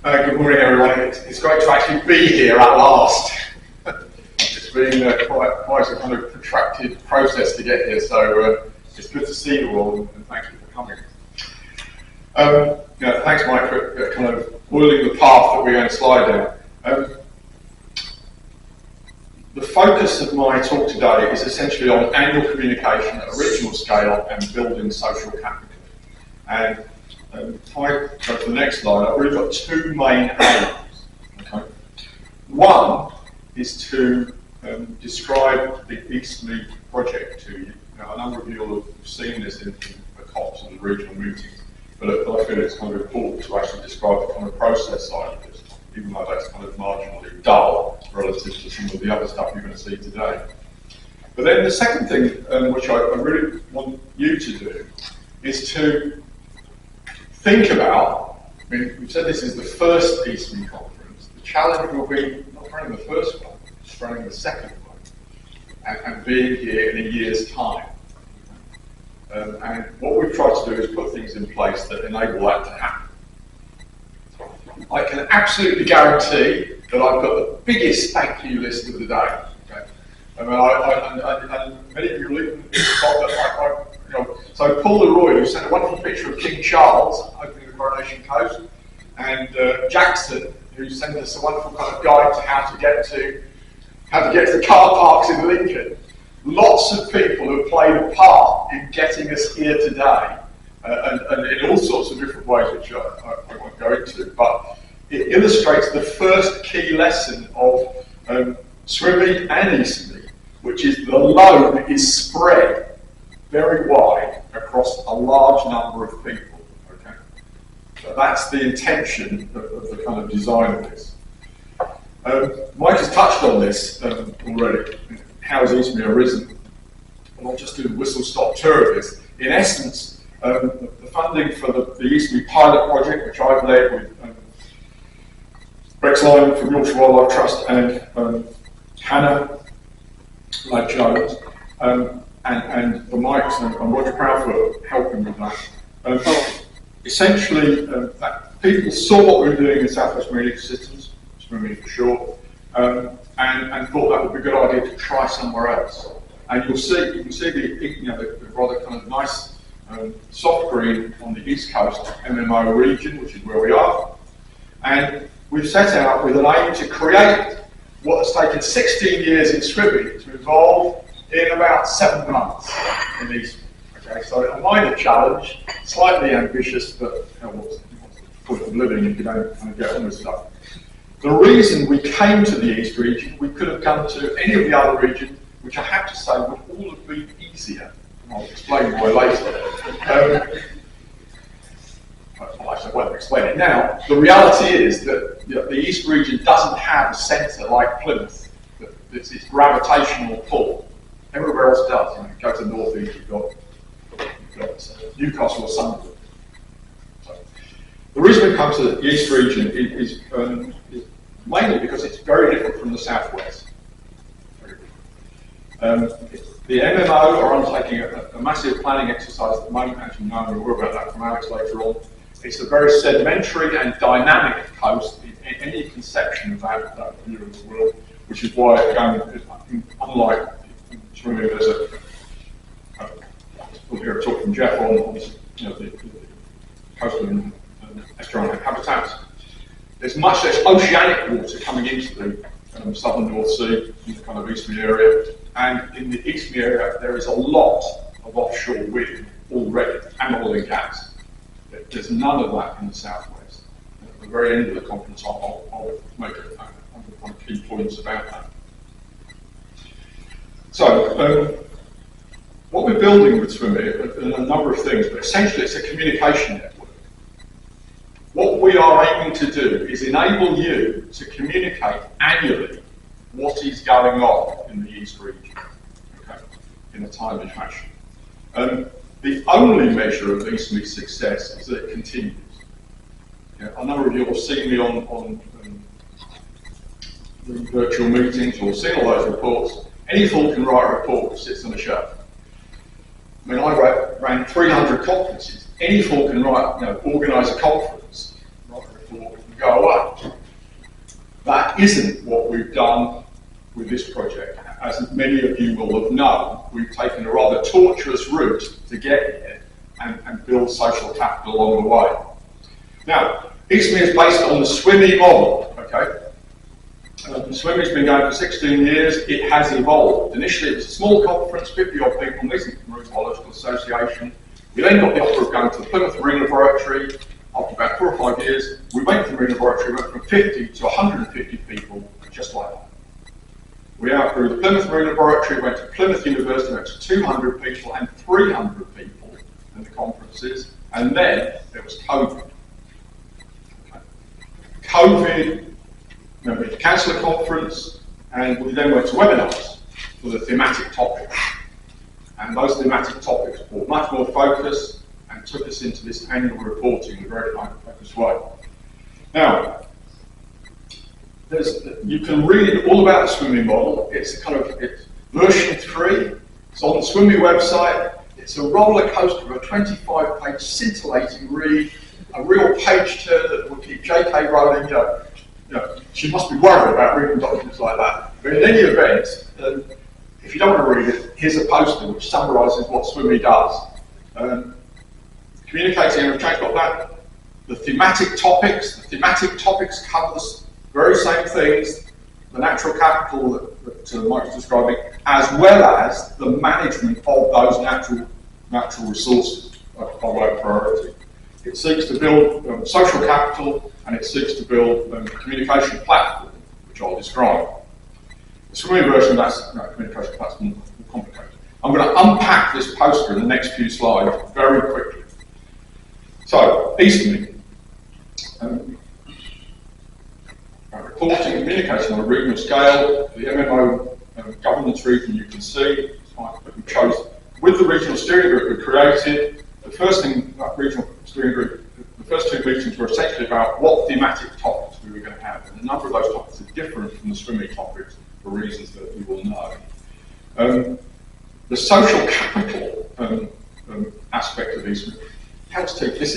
Good morning, everyone. It's great to actually be here at last. It's been quite a kind of protracted process to get here, so it's good to see you all, and thank you for coming. Thanks, Mike, for kind of oiling the path that we're going to slide down. The focus of my talk today is essentially on annual communication at a regional scale and building social capital. And if I go to the next slide, I've really got two main aims. Okay? One is to describe the Eastleigh project to you. Now, a number of you will have seen this in the COPs and the regional meetings, but I feel it's kind of important to actually describe the kind of process side of this, even though that's kind of marginally dull relative to some of the other stuff you're going to see today. But then the second thing, which I really want you to do, is to think about, I mean, we've said this is the first Eastleigh conference. The challenge will be not running the first one, just running the second one, and being here in a year's time. And what we've tried to do is put things in place that enable that to happen. I can absolutely guarantee that I've got the biggest thank you list of the day. Okay? And many of you will even thought that so Paul Leroy, who sent a wonderful picture of King Charles opening the Coronation Coast, and Jackson, who sent us a wonderful kind of guide to how to get to the car parks in Lincoln. Lots of people have played a part in getting us here today, and in all sorts of different ways, which I won't go into, but it illustrates the first key lesson of Swimmy and Eastleigh, which is the load is spread very wide across a large number of people. Okay, so that's the intention of the kind of design of this. Mike has touched on this already. How has Eastleigh arisen? And I'll just do a whistle-stop tour of this. In essence, the funding for the Eastleigh pilot project, which I've led with Rex Lyman from Yorkshire Wildlife Trust and Hannah Ladd-Jones, and for Mike's and Roger Proud for helping with that. Essentially, that people saw what we were doing in South West Marine Ecosystems, swimming for short, and thought that would be a good idea to try somewhere else. And you can see the rather kind of nice soft green on the east coast MMO region, which is where we are. And we've set out with an aim to create what has taken 16 years in swimming to evolve in about 7 months in Eastleigh. Okay, so a minor challenge, slightly ambitious, but what's the point of living if you don't kind of get on with stuff? The reason we came to the East region, we could have come to any of the other regions, which I have to say would all have been easier. And I'll explain why later. I won't explain it now. The reality is that the East region doesn't have a centre like Plymouth. It's its gravitational pull. Everywhere else does. You go to the north east, you've got Newcastle or Sunderland. So, the reason we come to the East region is mainly because it's very different from the southwest. The MMO are undertaking a massive planning exercise at the moment. Actually, no, we'll worry about that from Alex later on. It's a very sedimentary and dynamic coast in any conception of that view of the world, which is why, unlike swimming, there's we'll hear a talk from Jeff on the coastal and estuarine habitats. There's much less oceanic water coming into the southern North Sea in the kind of Eastleigh area, and in the Eastleigh area there is a lot of offshore wind already, and oil and gas. There's none of that in the southwest. At the very end of the conference, I'll make a couple of key points about that. So, what we're building with Swim are a number of things, but essentially it's a communication network. What we are aiming to do is enable you to communicate annually what is going on in the East region, okay, in a timely fashion. The only measure of Eastleigh's success is that it continues. A number of you have seen me on the virtual meetings or seen all those reports. Any fool can write a report that sits on a shelf. I mean, I ran 300 conferences. Any fool can organise a conference, write a report, go away. That isn't what we've done with this project. As many of you will have known, we've taken a rather tortuous route to get here and build social capital along the way. Now, Eastmead is based on the SWIMI model, okay? SWIMI's been going for 16 years. It has evolved. Initially, it was a small conference, 50-odd people, meeting from the Biological Association. We then got the offer of going to the Plymouth Marine Laboratory. After about 4 or 5 years, we went to the Marine Laboratory, went from 50 to 150 people, just like that. We outgrew the Plymouth Marine Laboratory, went to Plymouth University, went to 200 people and 300 people in the conferences, and then there was COVID. Okay. COVID, we had to cancel the conference, and we then went to webinars for the thematic topics. And those thematic topics brought much more focus and took us into this annual reporting in a very focused way. Now, you can read all about the SWIMI model. It's version 3. It's on the SWIMI website. It's a roller coaster of a 25-page scintillating read, a real page turn that will keep J.K. Rowling, she must be worried about reading documents like that. But in any event, if you don't want to read it, here's a poster which summarises what SWIMI does. Communicating and change got that. The thematic topics cover the very same things, the natural capital that Mike was describing, as well as the management of those natural resources by way of priority. It seeks to build social capital, and it seeks to build a communication platform, which I'll describe. The SWIMI version of that communication platform is more complicated. I'm going to unpack this poster in the next few slides very quickly. So, Eastmead. Reporting and communication on a regional scale, the MMO governance region you can see, we chose with the regional steering group we created. The first thing that regional steering group, the first 2 meetings were essentially about what thematic topics we were going to have, and a number of those topics are different from the SWIMI topics for reasons that you will know. The social capital aspect of Eastmead helps to, this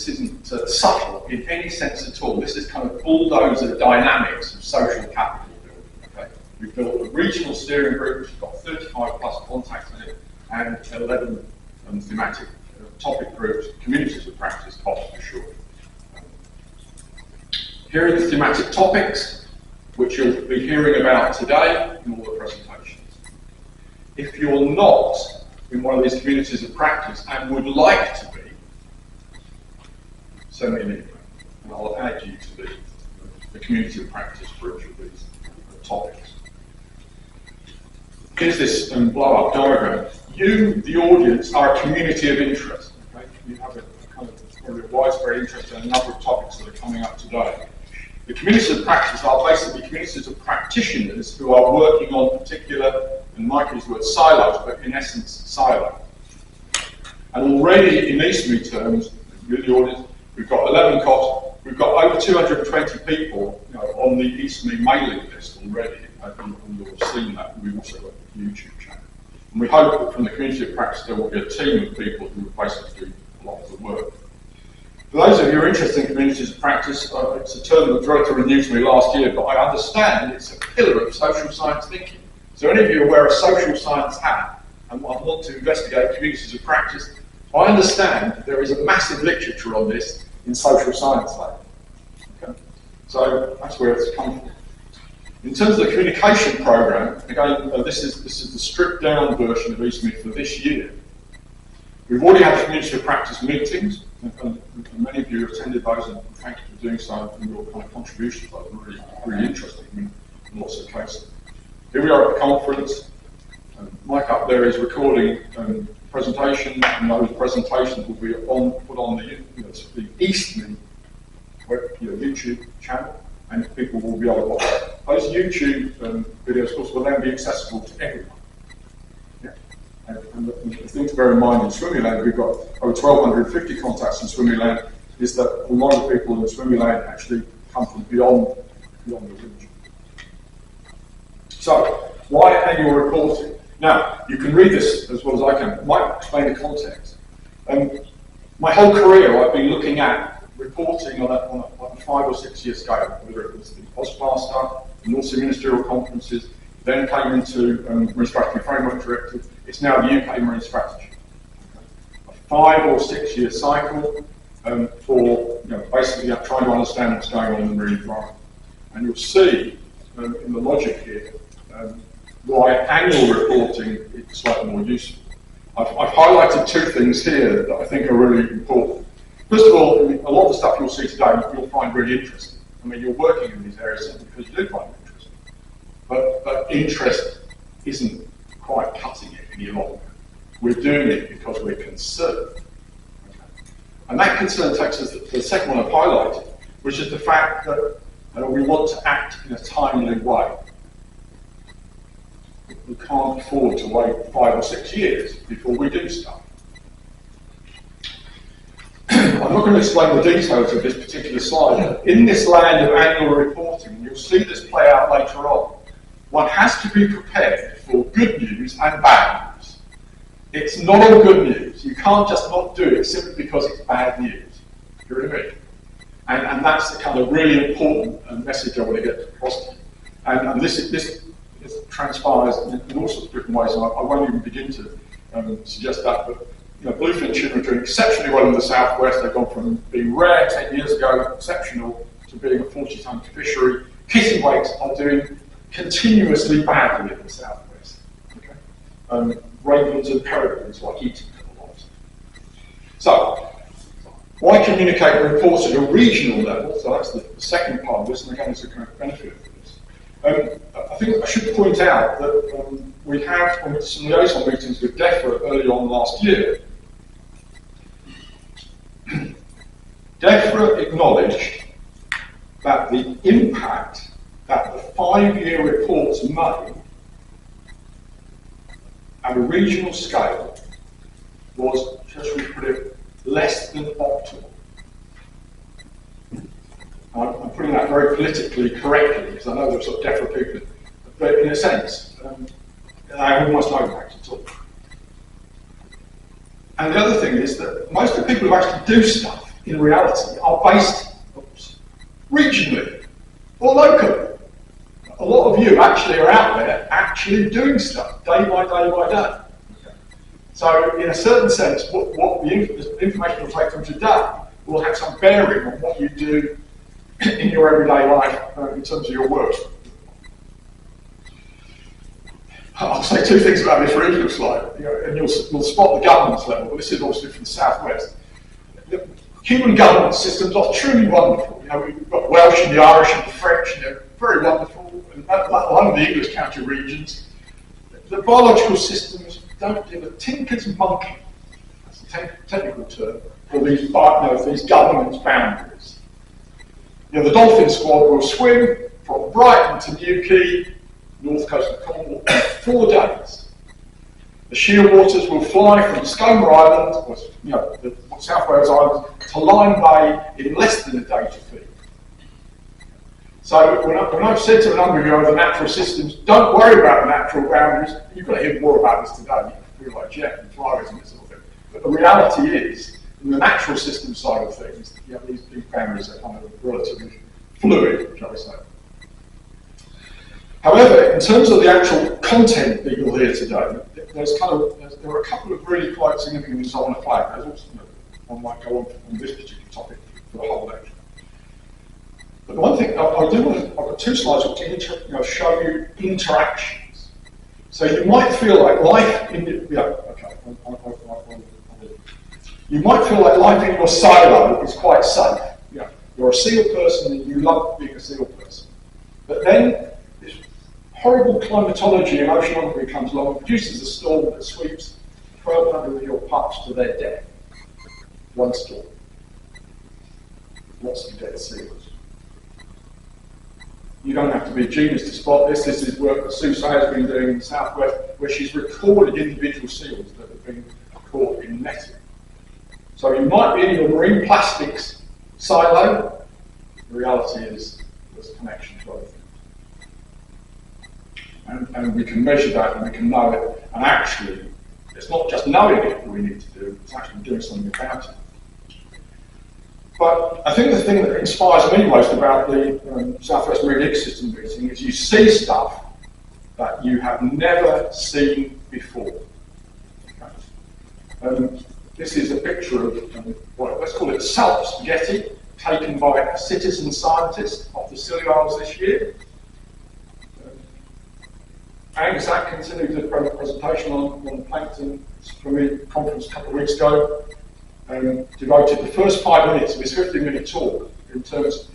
isn't subtle in any sense at all. This is kind of bulldozer dynamics of social capital building. Okay? We've built a regional steering group which has got 35 plus contacts in it and 11 thematic topic groups, communities of practice, for sure. Here are the thematic topics which you'll be hearing about today in all the presentations. If you're not in one of these communities of practice and would like to be, send me an email and I'll add you to the community of practice for each of these topics. Here's this blow-up diagram. You, the audience, are a community of interest. Okay? You have a kind of widespread interest in a number of topics that are coming up today. The communities of practice are basically communities of practitioners who are working on particular, and Mike used the word silos, but in essence silos. And already in Eastmead terms, you, the audience, we've got 11 costs. We've got over 220 people on the Eastmead mailing list already. You'll have seen that. We've also got a YouTube channel. And we hope that from the community of practice there will be a team of people who will basically do a lot of the work. For those of you who are interested in communities of practice, it's a term that was relatively new to me last year, but I understand it's a pillar of social science thinking. So any of you who wear a social science hat and want to investigate communities of practice, I understand there is a massive literature on this in social science lab. Okay? So that's where it's come from. In terms of the communication program, again, this is the stripped down version of Eastmead for this year. We've already had community of practice meetings, and many of you attended those, and thank you for doing so, and your kind of contributions. That was really interesting in lots of cases. Here we are at the conference. Mike up there is recording presentation, and those presentations will be put on the Eastmead YouTube channel, and people will be able to watch that. Those YouTube videos, of course, will then be accessible to everyone. Yeah. And the thing to bear in mind in Swimiland, we've got over 1,250 contacts in Swimiland, is that a lot of people in Swimiland actually come from beyond the region. So, why annual reporting? Now, you can read this as well as I can. I might explain the context. My whole career, I've been looking at reporting on a 5 or 6 year scale, whether it was the Ozmaster, the North Sea Ministerial Conferences, then came into Marine Strategy Framework Directive. It's now the UK Marine Strategy. A 5 or 6 year cycle for basically trying to understand what's going on in the marine environment. And you'll see in the logic here why annual reporting is slightly more useful. I've highlighted 2 things here that I think are really important. First of all, a lot of the stuff you'll see today you'll find really interesting. I mean, you're working in these areas simply because you do find it interesting. But interest isn't quite cutting it any longer. We're doing it because we're concerned. Okay. And that concern takes us to the second one I've highlighted, which is the fact that we want to act in a timely way. We can't afford to wait 5 or 6 years before we do stuff. I'm not going to explain the details of this particular slide. In this land of annual reporting, you'll see this play out later on. One has to be prepared for good news and bad news. It's not all good news. You can't just not do it simply because it's bad news. You know what I mean? And that's the kind of really important message I want to get across to you. And this transpires in all sorts of different ways, and I won't even begin to suggest that, but bluefin tuna are doing exceptionally well in the southwest. They've gone from being rare 10 years ago, exceptional, to being a 40-ton fishery. Kittiwakes are doing continuously badly in the southwest. Okay? Ravens and peregrines are eating them a lot. So, why communicate and report at a regional level? So that's the second part of this, and again, it's a kind of benefit of this. I think I should point out that we have some liaison meetings with DEFRA early on last year. DEFRA acknowledged that the impact that the 5-year reports made at a regional scale was, just to put it, less than optimal. I'm putting that very politically correctly because I know there's sort of DEFRA people, but in a sense, they have almost no impact at all. And the other thing is that most of the people who actually do stuff in reality are based regionally or locally. A lot of you actually are out there actually doing stuff day by day by day. Okay. So in a certain sense, what the information we'll take from today will have some bearing on what you do in your everyday life in terms of your work. I'll say 2 things about this regional slide, and you'll spot the governance level, but this is obviously from the southwest. The human governance systems are truly wonderful. We've got Welsh and the Irish and the French, and they're very wonderful, and one of the English county regions. The biological systems don't give a tinker's monkey, that's a technical term, for these governance boundaries. The dolphin squad will swim from Brighton to Newquay, north coast of Cornwall, in 4 days. The shearwaters will fly from Scomer Island, or the South Wales Islands, to Lyme Bay in less than a day to feed. So when I've said to a number of you over the natural systems, don't worry about the natural boundaries, you've got to hear more about this today. You feel like Jeff and Flores and this sort of thing. But the reality is, in the natural system side of things, these big boundaries are kind of relatively fluid, shall we say. However, in terms of the actual content that you'll hear today, there are a couple of really quite significant things I want to flag. There's also, I might go on this particular topic for the whole lecture. But the one thing I do want to, I've got 2 slides which show you interactions. So you might feel like life in you might feel like life in your silo is quite safe. You're a SEAL person and you love being a SEAL person. But then this horrible climatology and oceanography comes along and produces a storm that sweeps 1,200 of your pups to their death. One storm. Lots of dead seals. You don't have to be a genius to spot this. This is work that Sue Say has been doing in the southwest, where she's recorded individual seals that have been caught in netting. So you might be in your marine plastics silo. The reality is there's a connection to other things. And we can measure that and we can know it. And actually, it's not just knowing it that we need to do, it's actually doing something about it. But I think the thing that inspires me most about the Southwest Marine Ecosystem meeting is you see stuff that you have never seen before. This is a picture of, well, let's call it salt spaghetti, taken by a citizen scientist off the Scilly Isles this year. Angus Atkinson, who did a presentation on plankton from a conference a couple of weeks ago, devoted the first 5 minutes of his 15-minute talk in terms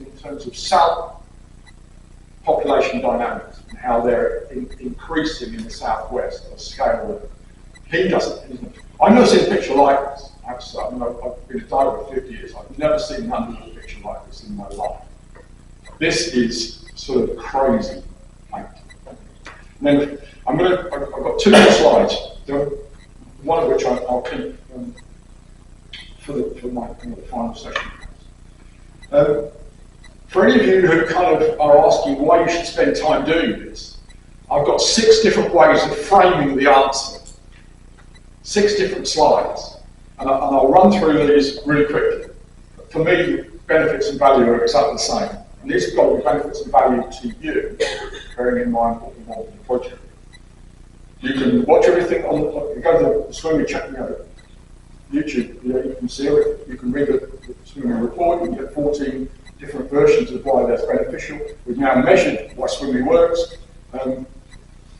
of salt population dynamics and how they're increasing in the southwest at a scale that he doesn't. I've never seen a picture like this. I have to say, I've been a diver for 50 years. I've never seen an underwater picture like this in my life. This is sort of crazy. And then I've got 2 more slides. One of which I'll keep for my final session. For any of you who kind of are asking why you should spend time doing this, I've got 6 different ways of framing the answer. 6 different slides. And I'll run through these really quickly. For me, benefits and value are exactly the same. And these have got to be benefits and value to you, bearing in mind what we want in the project. You can watch everything on you go to the swimming chat, YouTube, you can see it, you can read the swimming report, you can get 14 different versions of why that's beneficial. We've now measured why swimming works. If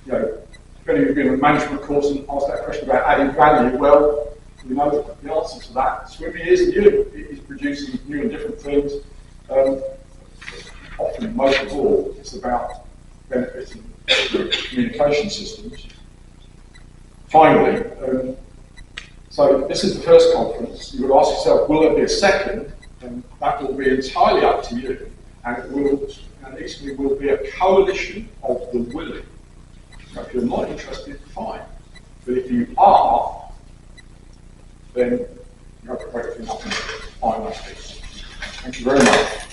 any of you have been on a management course and asked that question about adding value, well, you know the answer to that. Swimming is new. It is producing new and different things. Often, most of all, it's about benefiting communication systems. Finally, so this is the first conference. You would ask yourself, will there be a second? And that will be entirely up to you. And it equally will be a coalition of the willing. So if you're not interested, fine. But if you are, then you have to wait for nothing to find that. Thank you very much.